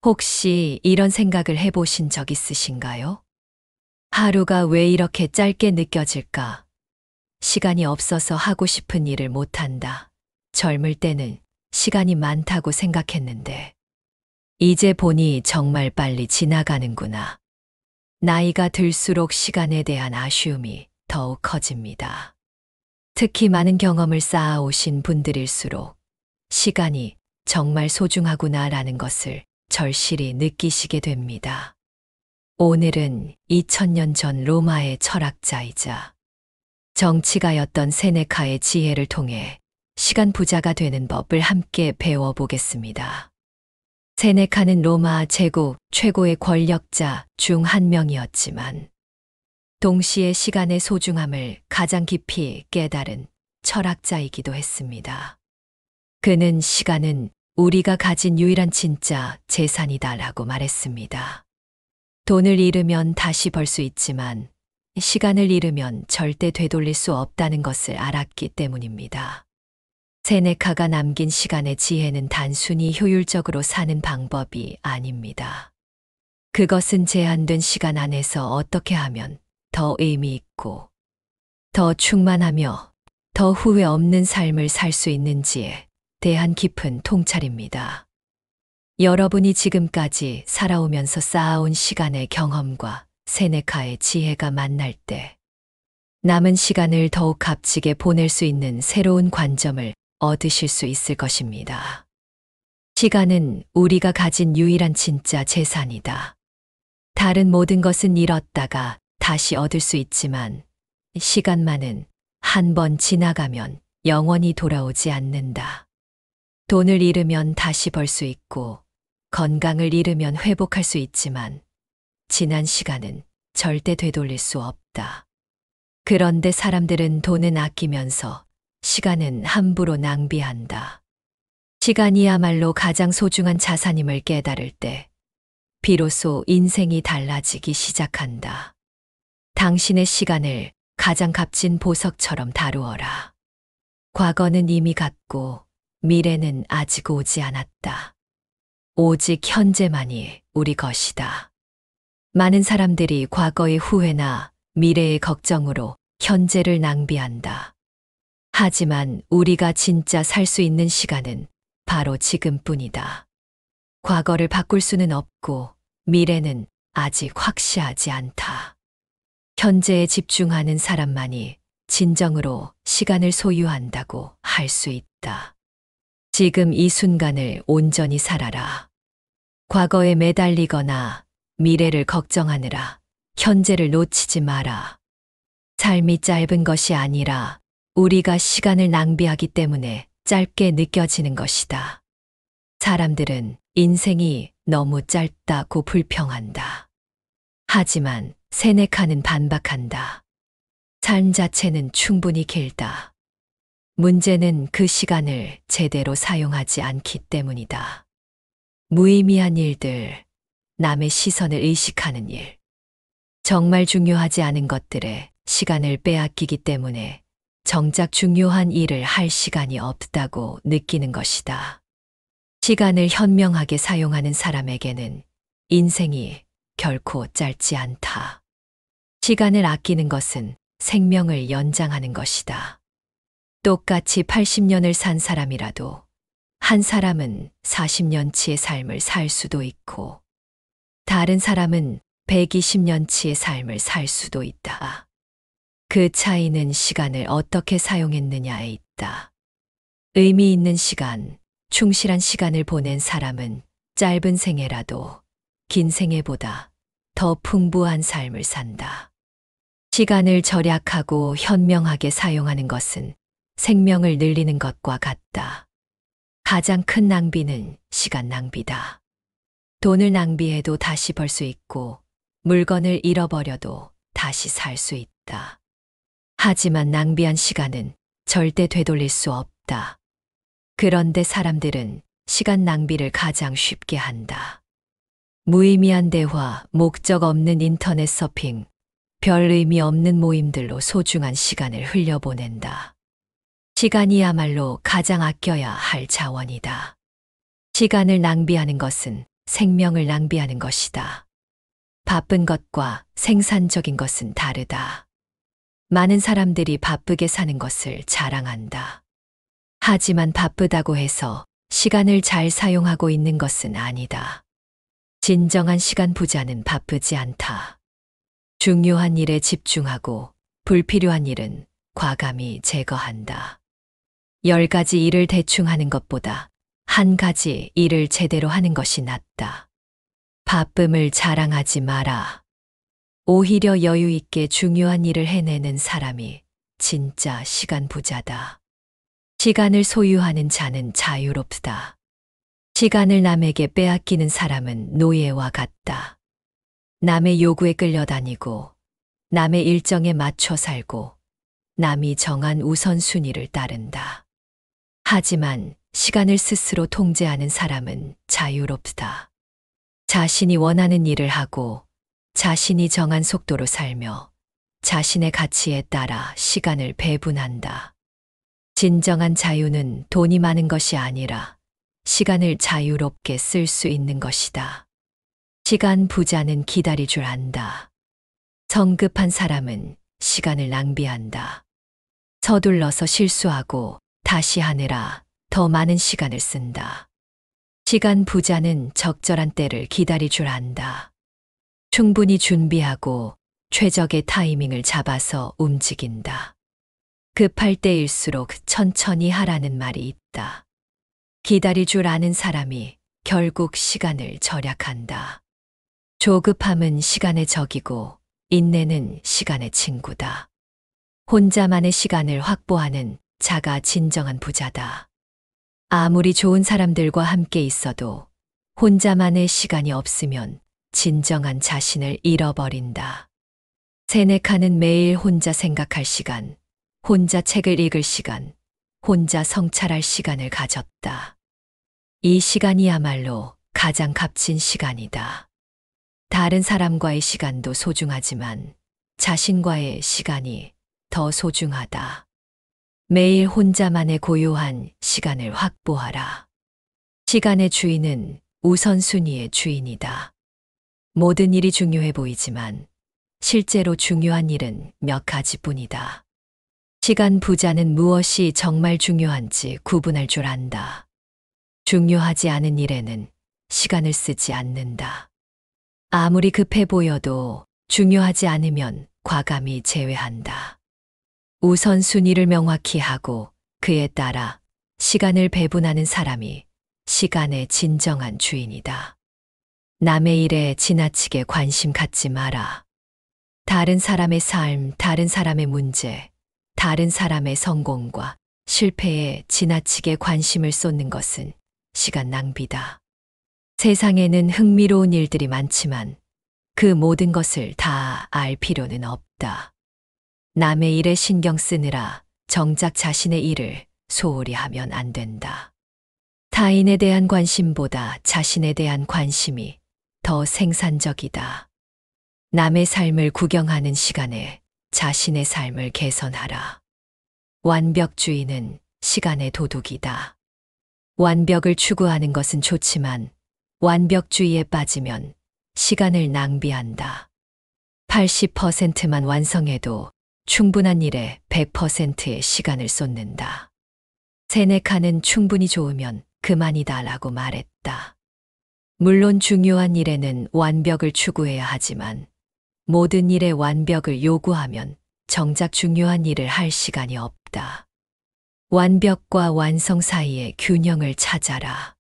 혹시 이런 생각을 해보신 적 있으신가요? 하루가 왜 이렇게 짧게 느껴질까? 시간이 없어서 하고 싶은 일을 못한다. 젊을 때는 시간이 많다고 생각했는데, 이제 보니 정말 빨리 지나가는구나. 나이가 들수록 시간에 대한 아쉬움이 더욱 커집니다. 특히 많은 경험을 쌓아오신 분들일수록 시간이 정말 소중하구나라는 것을 절실히 느끼시게 됩니다. 오늘은 2000년 전 로마의 철학자이자 정치가였던 세네카의 지혜를 통해 시간 부자가 되는 법을 함께 배워보겠습니다. 세네카는 로마 제국 최고의 권력자 중 한 명이었지만 동시에 시간의 소중함을 가장 깊이 깨달은 철학자이기도 했습니다. 그는 시간은 우리가 가진 유일한 진짜 재산이다라고 말했습니다. 돈을 잃으면 다시 벌 수 있지만 시간을 잃으면 절대 되돌릴 수 없다는 것을 알았기 때문입니다. 세네카가 남긴 시간의 지혜는 단순히 효율적으로 사는 방법이 아닙니다. 그것은 제한된 시간 안에서 어떻게 하면 더 의미 있고, 더 충만하며 더 후회 없는 삶을 살 수 있는지에 대한 깊은 통찰입니다. 여러분이 지금까지 살아오면서 쌓아온 시간의 경험과 세네카의 지혜가 만날 때 남은 시간을 더욱 값지게 보낼 수 있는 새로운 관점을 얻으실 수 있을 것입니다. 시간은 우리가 가진 유일한 진짜 재산이다. 다른 모든 것은 잃었다가 다시 얻을 수 있지만 시간만은 한 번 지나가면 영원히 돌아오지 않는다. 돈을 잃으면 다시 벌 수 있고 건강을 잃으면 회복할 수 있지만 지난 시간은 절대 되돌릴 수 없다. 그런데 사람들은 돈은 아끼면서 시간은 함부로 낭비한다. 시간이야말로 가장 소중한 자산임을 깨달을 때 비로소 인생이 달라지기 시작한다. 당신의 시간을 가장 값진 보석처럼 다루어라. 과거는 이미 갔고 미래는 아직 오지 않았다. 오직 현재만이 우리 것이다. 많은 사람들이 과거의 후회나 미래의 걱정으로 현재를 낭비한다. 하지만 우리가 진짜 살 수 있는 시간은 바로 지금뿐이다. 과거를 바꿀 수는 없고 미래는 아직 확실하지 않다. 현재에 집중하는 사람만이 진정으로 시간을 소유한다고 할 수 있다. 지금 이 순간을 온전히 살아라. 과거에 매달리거나 미래를 걱정하느라 현재를 놓치지 마라. 삶이 짧은 것이 아니라 우리가 시간을 낭비하기 때문에 짧게 느껴지는 것이다. 사람들은 인생이 너무 짧다고 불평한다. 하지만 세네카는 반박한다. 삶 자체는 충분히 길다. 문제는 그 시간을 제대로 사용하지 않기 때문이다. 무의미한 일들, 남의 시선을 의식하는 일, 정말 중요하지 않은 것들에 시간을 빼앗기기 때문에 정작 중요한 일을 할 시간이 없다고 느끼는 것이다. 시간을 현명하게 사용하는 사람에게는 인생이 결코 짧지 않다. 시간을 아끼는 것은 생명을 연장하는 것이다. 똑같이 80년을 산 사람이라도 한 사람은 40년치의 삶을 살 수도 있고 다른 사람은 120년치의 삶을 살 수도 있다. 그 차이는 시간을 어떻게 사용했느냐에 있다. 의미 있는 시간, 충실한 시간을 보낸 사람은 짧은 생애라도 긴 생애보다 더 풍부한 삶을 산다. 시간을 절약하고 현명하게 사용하는 것은 생명을 늘리는 것과 같다. 가장 큰 낭비는 시간 낭비다. 돈을 낭비해도 다시 벌 수 있고 물건을 잃어버려도 다시 살 수 있다. 하지만 낭비한 시간은 절대 되돌릴 수 없다. 그런데 사람들은 시간 낭비를 가장 쉽게 한다. 무의미한 대화, 목적 없는 인터넷 서핑, 별 의미 없는 모임들로 소중한 시간을 흘려보낸다. 시간이야말로 가장 아껴야 할 자원이다. 시간을 낭비하는 것은 생명을 낭비하는 것이다. 바쁜 것과 생산적인 것은 다르다. 많은 사람들이 바쁘게 사는 것을 자랑한다. 하지만 바쁘다고 해서 시간을 잘 사용하고 있는 것은 아니다. 진정한 시간 부자는 바쁘지 않다. 중요한 일에 집중하고 불필요한 일은 과감히 제거한다. 10가지 일을 대충 하는 것보다 한 가지 일을 제대로 하는 것이 낫다. 바쁨을 자랑하지 마라. 오히려 여유 있게 중요한 일을 해내는 사람이 진짜 시간 부자다. 시간을 소유하는 자는 자유롭다. 시간을 남에게 빼앗기는 사람은 노예와 같다. 남의 요구에 끌려다니고, 남의 일정에 맞춰 살고, 남이 정한 우선순위를 따른다. 하지만 시간을 스스로 통제하는 사람은 자유롭다. 자신이 원하는 일을 하고, 자신이 정한 속도로 살며, 자신의 가치에 따라 시간을 배분한다. 진정한 자유는 돈이 많은 것이 아니라 시간을 자유롭게 쓸 수 있는 것이다. 시간 부자는 기다릴 줄 안다. 성급한 사람은 시간을 낭비한다. 서둘러서 실수하고 다시 하느라 더 많은 시간을 쓴다. 시간 부자는 적절한 때를 기다릴 줄 안다. 충분히 준비하고 최적의 타이밍을 잡아서 움직인다. 급할 때일수록 천천히 하라는 말이 있다. 기다릴 줄 아는 사람이 결국 시간을 절약한다. 조급함은 시간의 적이고 인내는 시간의 친구다. 혼자만의 시간을 확보하는 자가 진정한 부자다. 아무리 좋은 사람들과 함께 있어도 혼자만의 시간이 없으면 진정한 자신을 잃어버린다. 세네카는 매일 혼자 생각할 시간, 혼자 책을 읽을 시간, 혼자 성찰할 시간을 가졌다. 이 시간이야말로 가장 값진 시간이다. 다른 사람과의 시간도 소중하지만 자신과의 시간이 더 소중하다. 매일 혼자만의 고요한 시간을 확보하라. 시간의 주인은 우선순위의 주인이다. 모든 일이 중요해 보이지만 실제로 중요한 일은 몇 가지뿐이다. 시간 부자는 무엇이 정말 중요한지 구분할 줄 안다. 중요하지 않은 일에는 시간을 쓰지 않는다. 아무리 급해 보여도 중요하지 않으면 과감히 제외한다. 우선순위를 명확히 하고 그에 따라 시간을 배분하는 사람이 시간의 진정한 주인이다. 남의 일에 지나치게 관심 갖지 마라. 다른 사람의 삶, 다른 사람의 문제, 다른 사람의 성공과 실패에 지나치게 관심을 쏟는 것은 시간 낭비다. 세상에는 흥미로운 일들이 많지만 그 모든 것을 다 알 필요는 없다. 남의 일에 신경 쓰느라 정작 자신의 일을 소홀히 하면 안 된다. 타인에 대한 관심보다 자신에 대한 관심이 더 생산적이다. 남의 삶을 구경하는 시간에 자신의 삶을 개선하라. 완벽주의는 시간의 도둑이다. 완벽을 추구하는 것은 좋지만 완벽주의에 빠지면 시간을 낭비한다. 80%만 완성해도 충분한 일에 100%의 시간을 쏟는다. 세네카는 충분히 좋으면 그만이다라고 말했다. 물론 중요한 일에는 완벽을 추구해야 하지만 모든 일에 완벽을 요구하면 정작 중요한 일을 할 시간이 없다. 완벽과 완성 사이의 균형을 찾아라.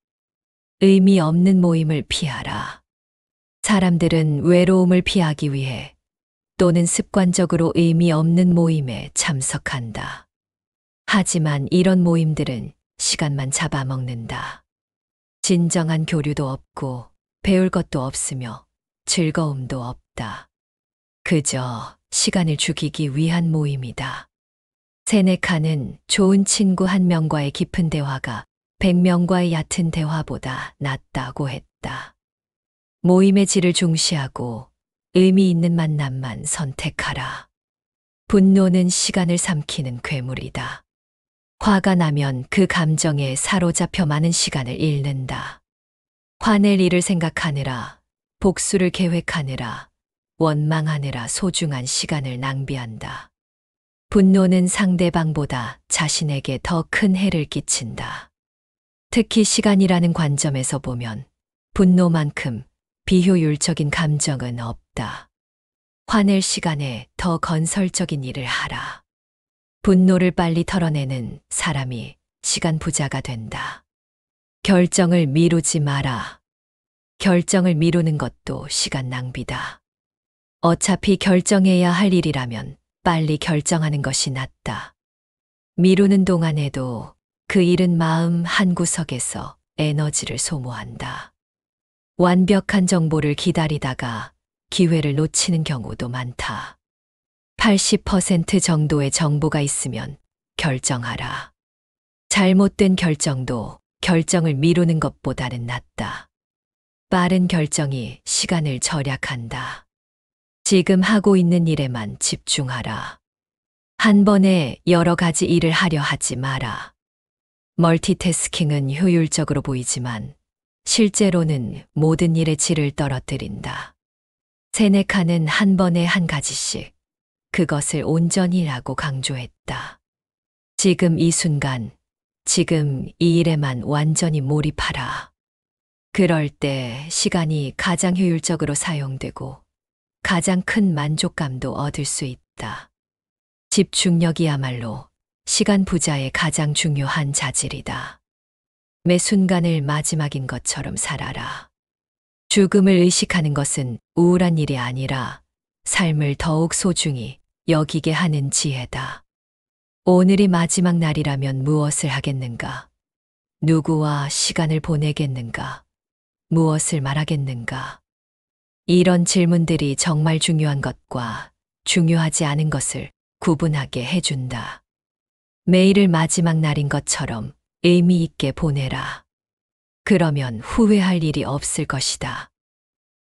의미 없는 모임을 피하라. 사람들은 외로움을 피하기 위해 또는 습관적으로 의미 없는 모임에 참석한다. 하지만 이런 모임들은 시간만 잡아먹는다. 진정한 교류도 없고 배울 것도 없으며 즐거움도 없다. 그저 시간을 죽이기 위한 모임이다. 세네카는 좋은 친구 한 명과의 깊은 대화가 100명과의 얕은 대화보다 낫다고 했다. 모임의 질을 중시하고 의미 있는 만남만 선택하라. 분노는 시간을 삼키는 괴물이다. 화가 나면 그 감정에 사로잡혀 많은 시간을 잃는다. 화낼 일을 생각하느라, 복수를 계획하느라, 원망하느라 소중한 시간을 낭비한다. 분노는 상대방보다 자신에게 더 큰 해를 끼친다. 특히 시간이라는 관점에서 보면 분노만큼 비효율적인 감정은 없다. 화낼 시간에 더 건설적인 일을 하라. 분노를 빨리 털어내는 사람이 시간 부자가 된다. 결정을 미루지 마라. 결정을 미루는 것도 시간 낭비다. 어차피 결정해야 할 일이라면 빨리 결정하는 것이 낫다. 미루는 동안에도 그 일은 마음 한구석에서 에너지를 소모한다. 완벽한 정보를 기다리다가 기회를 놓치는 경우도 많다. 80% 정도의 정보가 있으면 결정하라. 잘못된 결정도 결정을 미루는 것보다는 낫다. 빠른 결정이 시간을 절약한다. 지금 하고 있는 일에만 집중하라. 한 번에 여러 가지 일을 하려 하지 마라. 멀티태스킹은 효율적으로 보이지만 실제로는 모든 일의 질을 떨어뜨린다. 세네카는 한 번에 한 가지씩 그것을 온전히 하고 강조했다. 지금 이 순간, 지금 이 일에만 완전히 몰입하라. 그럴 때 시간이 가장 효율적으로 사용되고 가장 큰 만족감도 얻을 수 있다. 집중력이야말로 시간 부자의 가장 중요한 자질이다. 매 순간을 마지막인 것처럼 살아라. 죽음을 의식하는 것은 우울한 일이 아니라 삶을 더욱 소중히 여기게 하는 지혜다. 오늘이 마지막 날이라면 무엇을 하겠는가? 누구와 시간을 보내겠는가? 무엇을 말하겠는가? 이런 질문들이 정말 중요한 것과 중요하지 않은 것을 구분하게 해준다. 매일을 마지막 날인 것처럼 의미 있게 보내라. 그러면 후회할 일이 없을 것이다.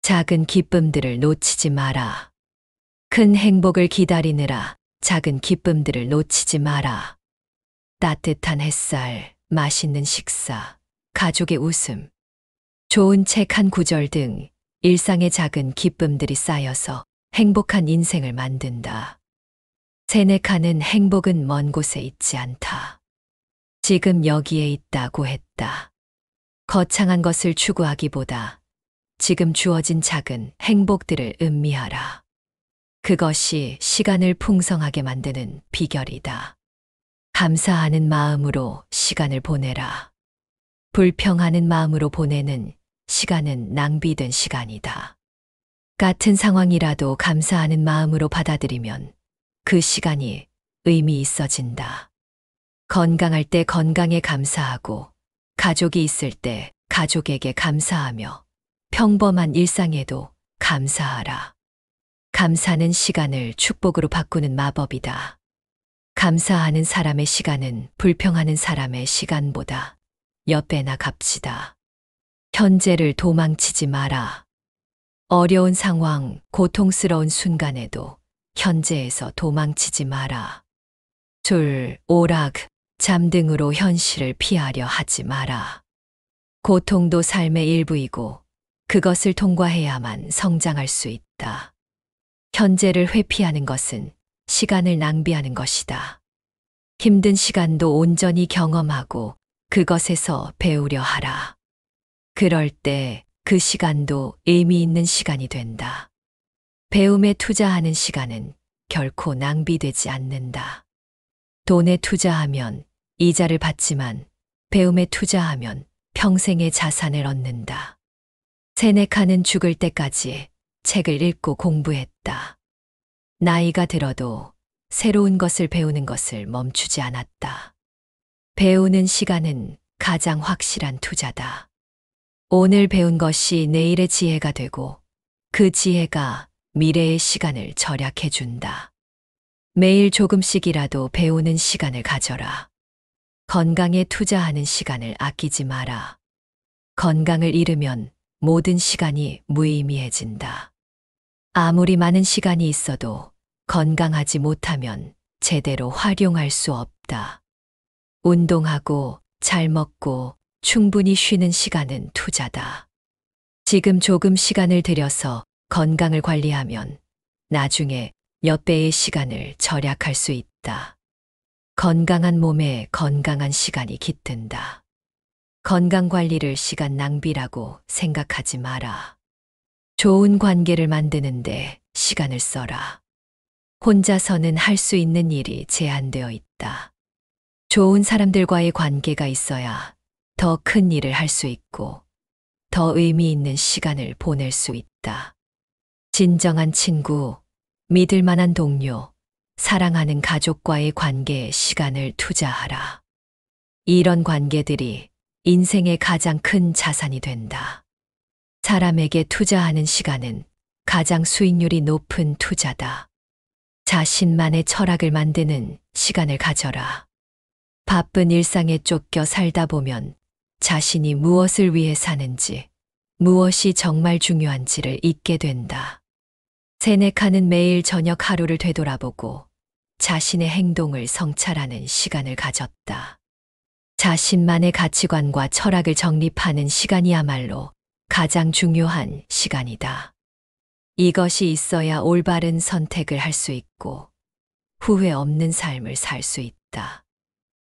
작은 기쁨들을 놓치지 마라. 큰 행복을 기다리느라 작은 기쁨들을 놓치지 마라. 따뜻한 햇살, 맛있는 식사, 가족의 웃음, 좋은 책 한 구절 등 일상의 작은 기쁨들이 쌓여서 행복한 인생을 만든다. 세네카는 행복은 먼 곳에 있지 않다. 지금 여기에 있다고 했다. 거창한 것을 추구하기보다 지금 주어진 작은 행복들을 음미하라. 그것이 시간을 풍성하게 만드는 비결이다. 감사하는 마음으로 시간을 보내라. 불평하는 마음으로 보내는 시간은 낭비된 시간이다. 같은 상황이라도 감사하는 마음으로 받아들이면 그 시간이 의미 있어진다. 건강할 때 건강에 감사하고, 가족이 있을 때 가족에게 감사하며, 평범한 일상에도 감사하라. 감사는 시간을 축복으로 바꾸는 마법이다. 감사하는 사람의 시간은 불평하는 사람의 시간보다 몇 배나 값지다. 현재를 도망치지 마라. 어려운 상황, 고통스러운 순간에도 현재에서 도망치지 마라. 오락, 잠 등으로 현실을 피하려 하지 마라. 고통도 삶의 일부이고 그것을 통과해야만 성장할 수 있다. 현재를 회피하는 것은 시간을 낭비하는 것이다. 힘든 시간도 온전히 경험하고 그것에서 배우려 하라. 그럴 때 그 시간도 의미 있는 시간이 된다. 배움에 투자하는 시간은 결코 낭비되지 않는다. 돈에 투자하면 이자를 받지만 배움에 투자하면 평생의 자산을 얻는다. 세네카는 죽을 때까지 책을 읽고 공부했다. 나이가 들어도 새로운 것을 배우는 것을 멈추지 않았다. 배우는 시간은 가장 확실한 투자다. 오늘 배운 것이 내일의 지혜가 되고 그 지혜가 미래의 시간을 절약해준다. 매일 조금씩이라도 배우는 시간을 가져라. 건강에 투자하는 시간을 아끼지 마라. 건강을 잃으면 모든 시간이 무의미해진다. 아무리 많은 시간이 있어도 건강하지 못하면 제대로 활용할 수 없다. 운동하고 잘 먹고 충분히 쉬는 시간은 투자다. 지금 조금 시간을 들여서 건강을 관리하면 나중에 몇 배의 시간을 절약할 수 있다. 건강한 몸에 건강한 시간이 깃든다. 건강 관리를 시간 낭비라고 생각하지 마라. 좋은 관계를 만드는데 시간을 써라. 혼자서는 할 수 있는 일이 제한되어 있다. 좋은 사람들과의 관계가 있어야 더 큰 일을 할 수 있고 더 의미 있는 시간을 보낼 수 있다. 진정한 친구, 믿을 만한 동료, 사랑하는 가족과의 관계에 시간을 투자하라. 이런 관계들이 인생의 가장 큰 자산이 된다. 사람에게 투자하는 시간은 가장 수익률이 높은 투자다. 자신만의 철학을 만드는 시간을 가져라. 바쁜 일상에 쫓겨 살다 보면 자신이 무엇을 위해 사는지, 무엇이 정말 중요한지를 잊게 된다. 세네카는 매일 저녁 하루를 되돌아보고 자신의 행동을 성찰하는 시간을 가졌다. 자신만의 가치관과 철학을 정립하는 시간이야말로 가장 중요한 시간이다. 이것이 있어야 올바른 선택을 할 수 있고 후회 없는 삶을 살 수 있다.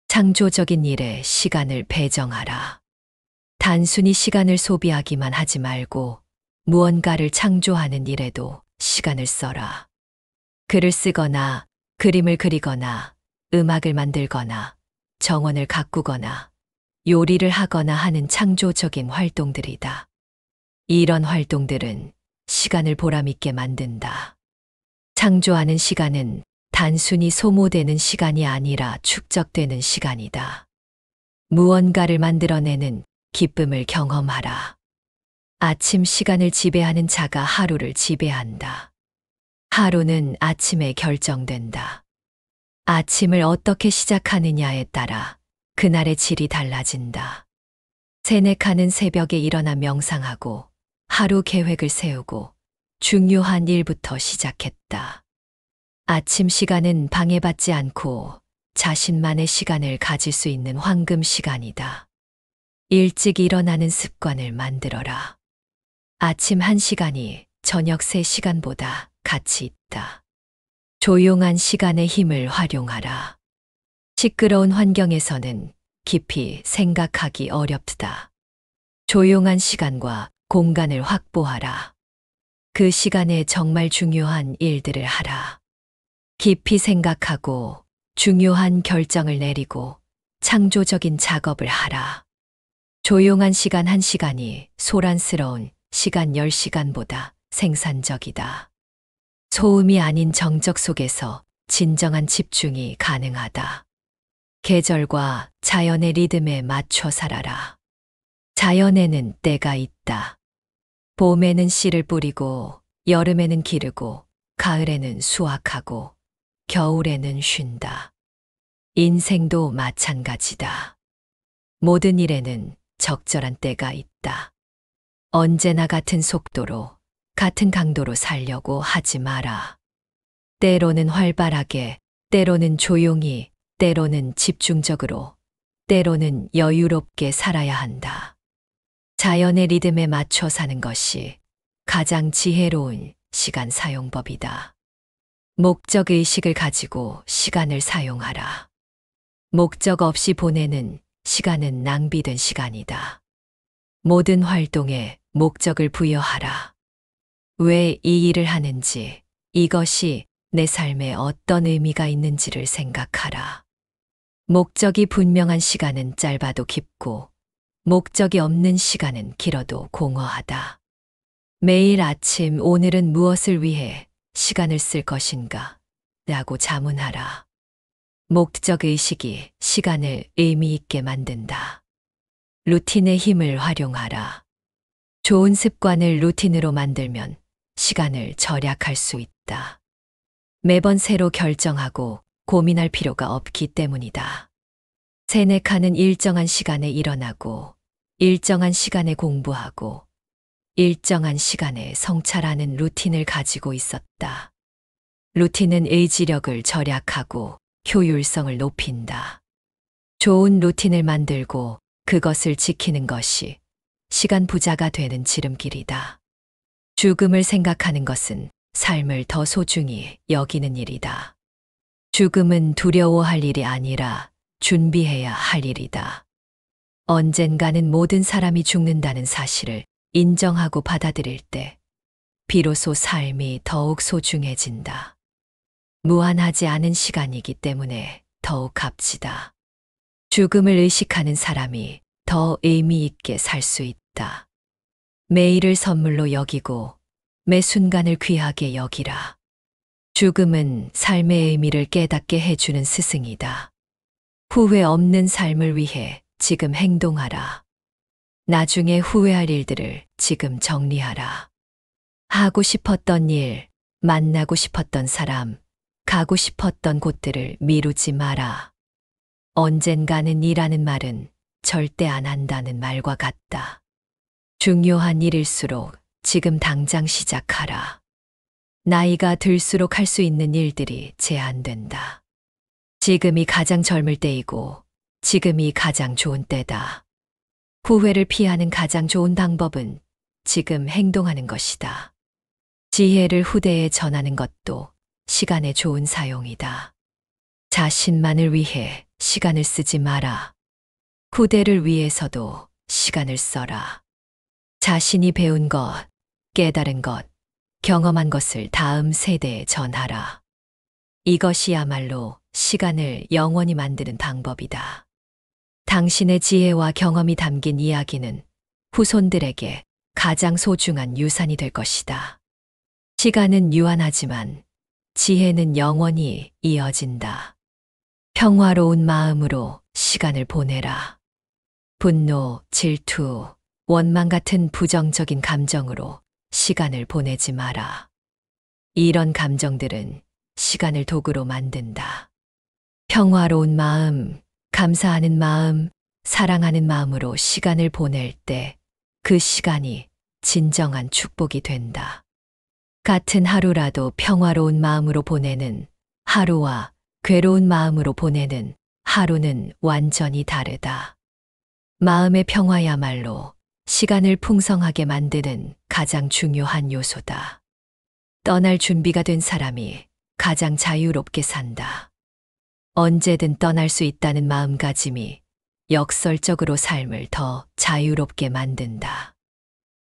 창조적인 일에 시간을 배정하라. 단순히 시간을 소비하기만 하지 말고 무언가를 창조하는 일에도 시간을 써라. 글을 쓰거나 그림을 그리거나 음악을 만들거나 정원을 가꾸거나 요리를 하거나 하는 창조적인 활동들이다. 이런 활동들은 시간을 보람있게 만든다. 창조하는 시간은 단순히 소모되는 시간이 아니라 축적되는 시간이다. 무언가를 만들어내는 기쁨을 경험하라. 아침 시간을 지배하는 자가 하루를 지배한다. 하루는 아침에 결정된다. 아침을 어떻게 시작하느냐에 따라 그날의 질이 달라진다. 세네카는 새벽에 일어나 명상하고 하루 계획을 세우고 중요한 일부터 시작했다. 아침 시간은 방해받지 않고 자신만의 시간을 가질 수 있는 황금 시간이다. 일찍 일어나는 습관을 만들어라. 아침 1시간이 저녁 3시간보다 가치 있다. 조용한 시간의 힘을 활용하라. 시끄러운 환경에서는 깊이 생각하기 어렵다. 조용한 시간과 공간을 확보하라. 그 시간에 정말 중요한 일들을 하라. 깊이 생각하고 중요한 결정을 내리고 창조적인 작업을 하라. 조용한 시간 1시간이 소란스러운 시간 10시간보다 생산적이다. 소음이 아닌 정적 속에서 진정한 집중이 가능하다. 계절과 자연의 리듬에 맞춰 살아라. 자연에는 때가 있다. 봄에는 씨를 뿌리고, 여름에는 기르고, 가을에는 수확하고, 겨울에는 쉰다. 인생도 마찬가지다. 모든 일에는 적절한 때가 있다. 언제나 같은 속도로, 같은 강도로 살려고 하지 마라. 때로는 활발하게, 때로는 조용히, 때로는 집중적으로, 때로는 여유롭게 살아야 한다. 자연의 리듬에 맞춰 사는 것이 가장 지혜로운 시간 사용법이다. 목적 의식을 가지고 시간을 사용하라. 목적 없이 보내는 시간은 낭비된 시간이다. 모든 활동에 목적을 부여하라. 왜 이 일을 하는지, 이것이 내 삶에 어떤 의미가 있는지를 생각하라. 목적이 분명한 시간은 짧아도 깊고, 목적이 없는 시간은 길어도 공허하다. 매일 아침 오늘은 무엇을 위해 시간을 쓸 것인가? 라고 자문하라. 목적 의식이 시간을 의미 있게 만든다. 루틴의 힘을 활용하라. 좋은 습관을 루틴으로 만들면 시간을 절약할 수 있다. 매번 새로 결정하고 고민할 필요가 없기 때문이다. 세네카는 일정한 시간에 일어나고, 일정한 시간에 공부하고, 일정한 시간에 성찰하는 루틴을 가지고 있었다. 루틴은 의지력을 절약하고 효율성을 높인다. 좋은 루틴을 만들고 그것을 지키는 것이 시간 부자가 되는 지름길이다. 죽음을 생각하는 것은 삶을 더 소중히 여기는 일이다. 죽음은 두려워할 일이 아니라 준비해야 할 일이다. 언젠가는 모든 사람이 죽는다는 사실을 인정하고 받아들일 때 비로소 삶이 더욱 소중해진다. 무한하지 않은 시간이기 때문에 더욱 값지다. 죽음을 의식하는 사람이 더 의미 있게 살 수 있다. 매일을 선물로 여기고 매 순간을 귀하게 여기라. 죽음은 삶의 의미를 깨닫게 해주는 스승이다. 후회 없는 삶을 위해 지금 행동하라. 나중에 후회할 일들을 지금 정리하라. 하고 싶었던 일, 만나고 싶었던 사람, 가고 싶었던 곳들을 미루지 마라. 언젠가는 이라는 말은 절대 안 한다는 말과 같다. 중요한 일일수록 지금 당장 시작하라. 나이가 들수록 할 수 있는 일들이 제한된다. 지금이 가장 젊을 때이고 지금이 가장 좋은 때다. 후회를 피하는 가장 좋은 방법은 지금 행동하는 것이다. 지혜를 후대에 전하는 것도 시간의 좋은 사용이다. 자신만을 위해 시간을 쓰지 마라. 후대를 위해서도 시간을 써라. 자신이 배운 것, 깨달은 것, 경험한 것을 다음 세대에 전하라. 이것이야말로 시간을 영원히 만드는 방법이다. 당신의 지혜와 경험이 담긴 이야기는 후손들에게 가장 소중한 유산이 될 것이다. 시간은 유한하지만 지혜는 영원히 이어진다. 평화로운 마음으로 시간을 보내라. 분노, 질투, 원망 같은 부정적인 감정으로 시간을 보내지 마라. 이런 감정들은 시간을 도구로 만든다. 평화로운 마음, 감사하는 마음, 사랑하는 마음으로 시간을 보낼 때 그 시간이 진정한 축복이 된다. 같은 하루라도 평화로운 마음으로 보내는 하루와 괴로운 마음으로 보내는 하루는 완전히 다르다. 마음의 평화야말로 시간을 풍성하게 만드는 가장 중요한 요소다. 떠날 준비가 된 사람이 가장 자유롭게 산다. 언제든 떠날 수 있다는 마음가짐이 역설적으로 삶을 더 자유롭게 만든다.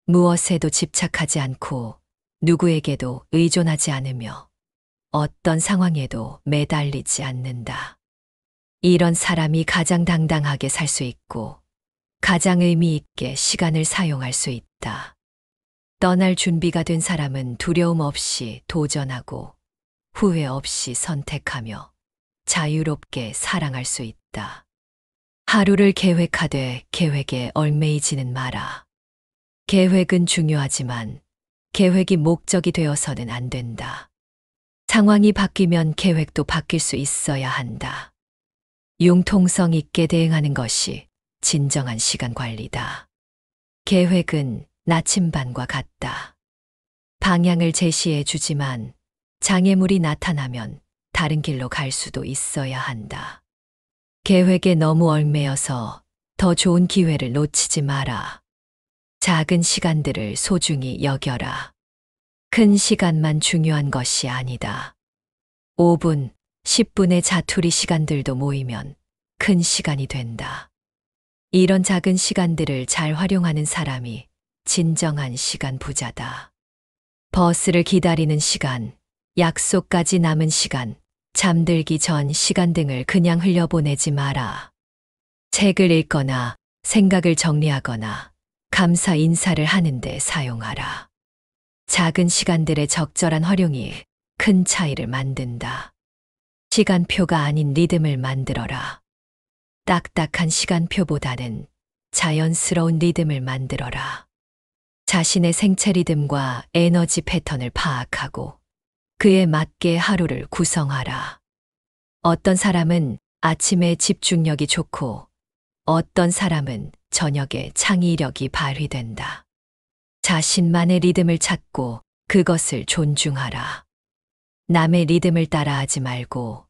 무엇에도 집착하지 않고 누구에게도 의존하지 않으며 어떤 상황에도 매달리지 않는다. 이런 사람이 가장 당당하게 살 수 있고 가장 의미 있게 시간을 사용할 수 있다. 떠날 준비가 된 사람은 두려움 없이 도전하고 후회 없이 선택하며 자유롭게 사랑할 수 있다. 하루를 계획하되 계획에 얽매이지는 마라. 계획은 중요하지만 계획이 목적이 되어서는 안 된다. 상황이 바뀌면 계획도 바뀔 수 있어야 한다. 융통성 있게 대응하는 것이 진정한 시간 관리다. 계획은 나침반과 같다. 방향을 제시해 주지만 장애물이 나타나면 다른 길로 갈 수도 있어야 한다. 계획에 너무 얽매여서 더 좋은 기회를 놓치지 마라. 작은 시간들을 소중히 여겨라. 큰 시간만 중요한 것이 아니다. 5분, 10분의 자투리 시간들도 모이면 큰 시간이 된다. 이런 작은 시간들을 잘 활용하는 사람이 진정한 시간 부자다. 버스를 기다리는 시간, 약속까지 남은 시간, 잠들기 전 시간 등을 그냥 흘려보내지 마라. 책을 읽거나 생각을 정리하거나 감사 인사를 하는데 사용하라. 작은 시간들의 적절한 활용이 큰 차이를 만든다. 시간표가 아닌 리듬을 만들어라. 딱딱한 시간표보다는 자연스러운 리듬을 만들어라. 자신의 생체 리듬과 에너지 패턴을 파악하고 그에 맞게 하루를 구성하라. 어떤 사람은 아침에 집중력이 좋고 어떤 사람은 저녁에 창의력이 발휘된다. 자신만의 리듬을 찾고 그것을 존중하라. 남의 리듬을 따라하지 말고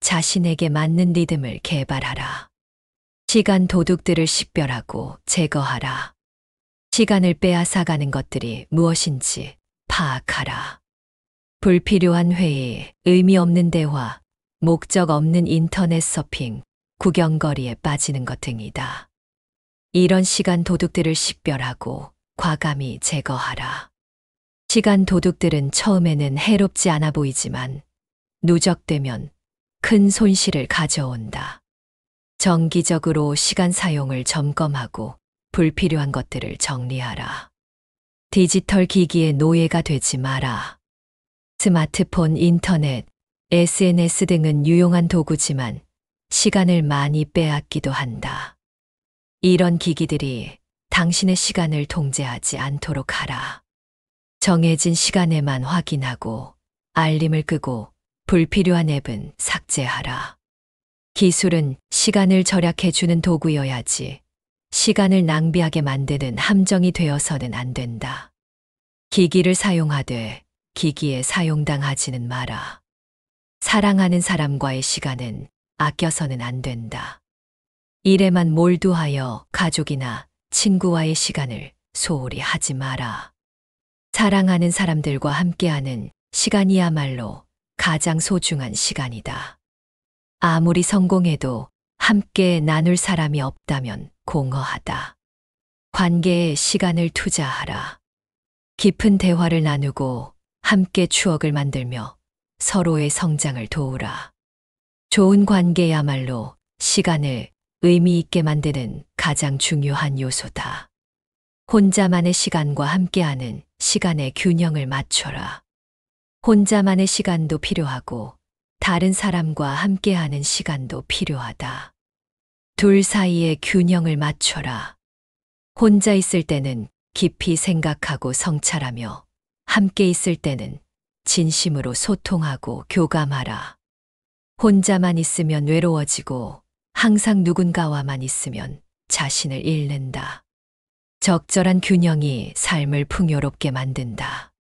자신에게 맞는 리듬을 개발하라. 시간 도둑들을 식별하고 제거하라. 시간을 빼앗아가는 것들이 무엇인지 파악하라. 불필요한 회의, 의미 없는 대화, 목적 없는 인터넷 서핑, 구경거리에 빠지는 것 등이다. 이런 시간 도둑들을 식별하고 과감히 제거하라. 시간 도둑들은 처음에는 해롭지 않아 보이지만 누적되면 큰 손실을 가져온다. 정기적으로 시간 사용을 점검하고 불필요한 것들을 정리하라. 디지털 기기의 노예가 되지 마라. 스마트폰, 인터넷, SNS 등은 유용한 도구지만 시간을 많이 빼앗기도 한다. 이런 기기들이 당신의 시간을 통제하지 않도록 하라. 정해진 시간에만 확인하고 알림을 끄고 불필요한 앱은 삭제하라. 기술은 시간을 절약해주는 도구여야지 시간을 낭비하게 만드는 함정이 되어서는 안 된다. 기기를 사용하되 기기에 사용당하지는 마라. 사랑하는 사람과의 시간은 아껴서는 안 된다. 일에만 몰두하여 가족이나 친구와의 시간을 소홀히 하지 마라. 사랑하는 사람들과 함께하는 시간이야말로 가장 소중한 시간이다. 아무리 성공해도 함께 나눌 사람이 없다면 공허하다. 관계에 시간을 투자하라. 깊은 대화를 나누고 함께 추억을 만들며 서로의 성장을 도우라. 좋은 관계야말로 시간을 의미 있게 만드는 가장 중요한 요소다. 혼자만의 시간과 함께하는 시간의 균형을 맞춰라. 혼자만의 시간도 필요하고 다른 사람과 함께하는 시간도 필요하다. 둘 사이의 균형을 맞춰라. 혼자 있을 때는 깊이 생각하고 성찰하며 함께 있을 때는 진심으로 소통하고 교감하라. 혼자만 있으면 외로워지고 항상 누군가와만 있으면 자신을 잃는다. 적절한 균형이 삶을 풍요롭게 만든다.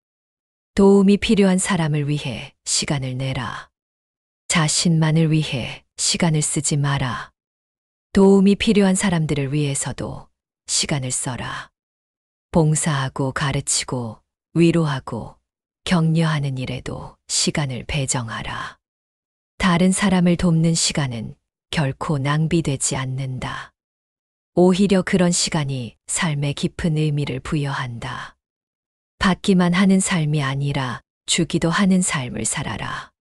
도움이 필요한 사람을 위해 시간을 내라. 자신만을 위해 시간을 쓰지 마라. 도움이 필요한 사람들을 위해서도 시간을 써라. 봉사하고 가르치고 위로하고 격려하는 일에도 시간을 배정하라. 다른 사람을 돕는 시간은 결코 낭비되지 않는다. 오히려 그런 시간이 삶에 깊은 의미를 부여한다. 받기만 하는 삶이 아니라 주기도 하는 삶을 살아라.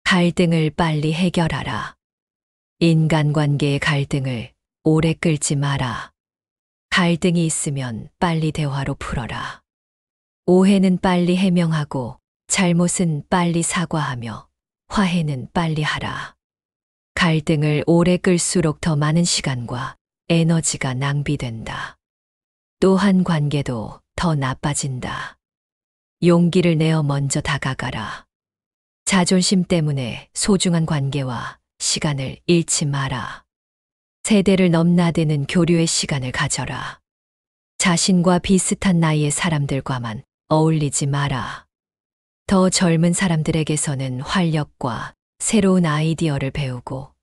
갈등을 빨리 해결하라. 인간관계의 갈등을 오래 끌지 마라. 갈등이 있으면 빨리 대화로 풀어라. 오해는 빨리 해명하고 잘못은 빨리 사과하며 화해는 빨리 하라. 갈등을 오래 끌수록 더 많은 시간과 에너지가 낭비된다. 또한 관계도 더 나빠진다. 용기를 내어 먼저 다가가라. 자존심 때문에 소중한 관계와 시간을 잃지 마라. 세대를 넘나드는 교류의 시간을 가져라. 자신과 비슷한 나이의 사람들과만 어울리지 마라. 더 젊은 사람들에게서는 활력과 새로운 아이디어를 배우고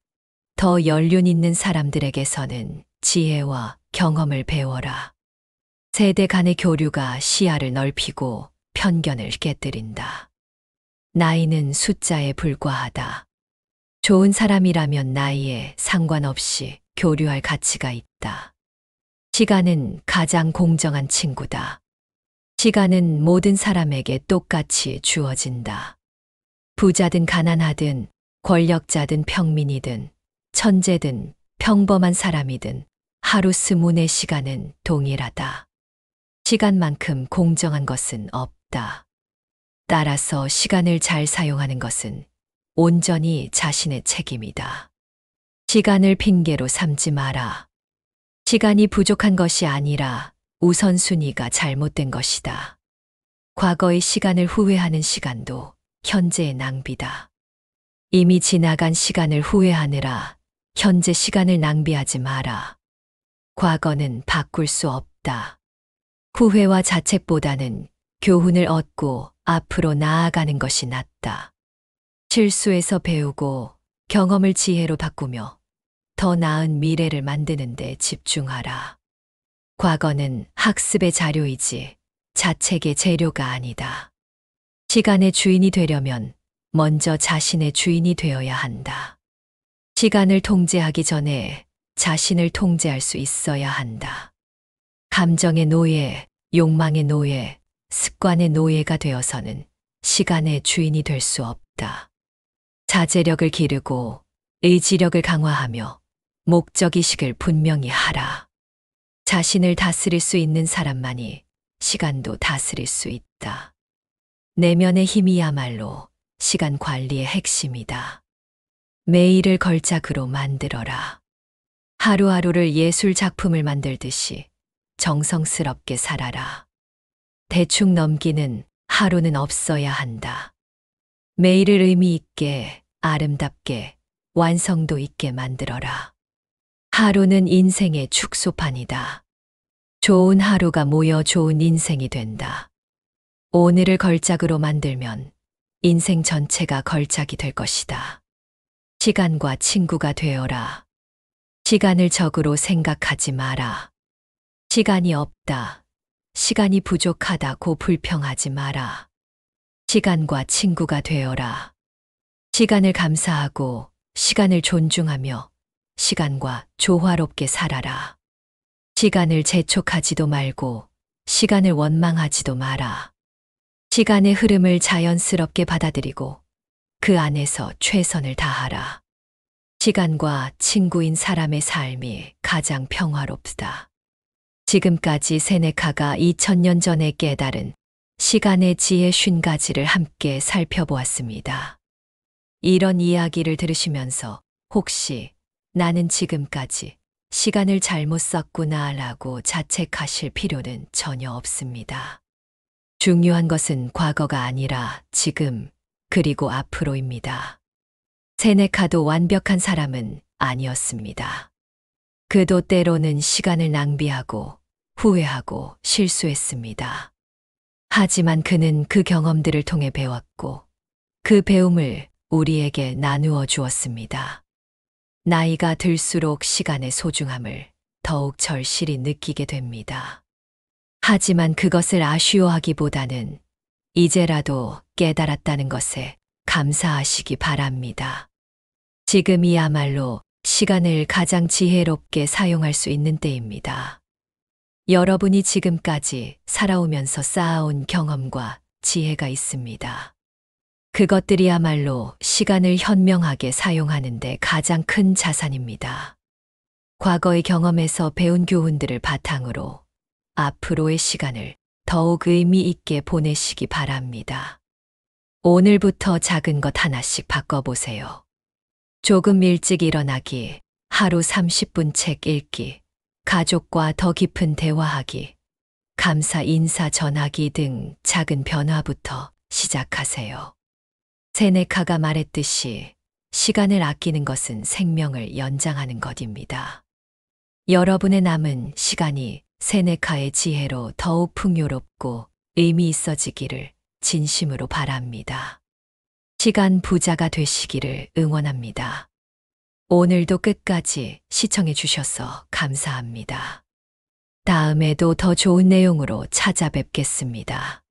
더 연륜 있는 사람들에게서는 지혜와 경험을 배워라. 세대 간의 교류가 시야를 넓히고 편견을 깨뜨린다. 나이는 숫자에 불과하다. 좋은 사람이라면 나이에 상관없이 교류할 가치가 있다. 시간은 가장 공정한 친구다. 시간은 모든 사람에게 똑같이 주어진다. 부자든 가난하든 권력자든 평민이든 천재든 평범한 사람이든 하루 24 시간은 동일하다. 시간만큼 공정한 것은 없다. 따라서 시간을 잘 사용하는 것은 온전히 자신의 책임이다. 시간을 핑계로 삼지 마라. 시간이 부족한 것이 아니라 우선순위가 잘못된 것이다. 과거의 시간을 후회하는 시간도 현재의 낭비다. 이미 지나간 시간을 후회하느라 현재 시간을 낭비하지 마라. 과거는 바꿀 수 없다. 후회와 자책보다는 교훈을 얻고 앞으로 나아가는 것이 낫다. 실수에서 배우고 경험을 지혜로 바꾸며 더 나은 미래를 만드는 데 집중하라. 과거는 학습의 자료이지 자책의 재료가 아니다. 시간의 주인이 되려면 먼저 자신의 주인이 되어야 한다. 시간을 통제하기 전에 자신을 통제할 수 있어야 한다. 감정의 노예, 욕망의 노예, 습관의 노예가 되어서는 시간의 주인이 될 수 없다. 자제력을 기르고 의지력을 강화하며 목적의식을 분명히 하라. 자신을 다스릴 수 있는 사람만이 시간도 다스릴 수 있다. 내면의 힘이야말로 시간 관리의 핵심이다. 매일을 걸작으로 만들어라. 하루하루를 예술 작품을 만들듯이 정성스럽게 살아라. 대충 넘기는 하루는 없어야 한다. 매일을 의미 있게, 아름답게, 완성도 있게 만들어라. 하루는 인생의 축소판이다. 좋은 하루가 모여 좋은 인생이 된다. 오늘을 걸작으로 만들면 인생 전체가 걸작이 될 것이다. 시간과 친구가 되어라. 시간을 적으로 생각하지 마라. 시간이 없다. 시간이 부족하다고 불평하지 마라. 시간과 친구가 되어라. 시간을 감사하고 시간을 존중하며 시간과 조화롭게 살아라. 시간을 재촉하지도 말고 시간을 원망하지도 마라. 시간의 흐름을 자연스럽게 받아들이고 그 안에서 최선을 다하라. 시간과 친구인 사람의 삶이 가장 평화롭다. 지금까지 세네카가 2000년 전에 깨달은 시간의 지혜 50가지를 함께 살펴보았습니다. 이런 이야기를 들으시면서 혹시 나는 지금까지 시간을 잘못 썼구나 라고 자책하실 필요는 전혀 없습니다. 중요한 것은 과거가 아니라 지금 그리고 앞으로입니다. 세네카도 완벽한 사람은 아니었습니다. 그도 때로는 시간을 낭비하고 후회하고 실수했습니다. 하지만 그는 그 경험들을 통해 배웠고 그 배움을 우리에게 나누어 주었습니다. 나이가 들수록 시간의 소중함을 더욱 절실히 느끼게 됩니다. 하지만 그것을 아쉬워하기보다는 이제라도 깨달았다는 것에 감사하시기 바랍니다. 지금이야말로 시간을 가장 지혜롭게 사용할 수 있는 때입니다. 여러분이 지금까지 살아오면서 쌓아온 경험과 지혜가 있습니다. 그것들이야말로 시간을 현명하게 사용하는 데 가장 큰 자산입니다. 과거의 경험에서 배운 교훈들을 바탕으로 앞으로의 시간을 더욱 의미 있게 보내시기 바랍니다. 오늘부터 작은 것 하나씩 바꿔보세요. 조금 일찍 일어나기, 하루 30분 책 읽기, 가족과 더 깊은 대화하기, 감사 인사 전하기 등 작은 변화부터 시작하세요. 세네카가 말했듯이 시간을 아끼는 것은 생명을 연장하는 것입니다. 여러분의 남은 시간이 세네카의 지혜로 더욱 풍요롭고 의미 있어지기를 진심으로 바랍니다. 시간 부자가 되시기를 응원합니다. 오늘도 끝까지 시청해 주셔서 감사합니다. 다음에도 더 좋은 내용으로 찾아뵙겠습니다.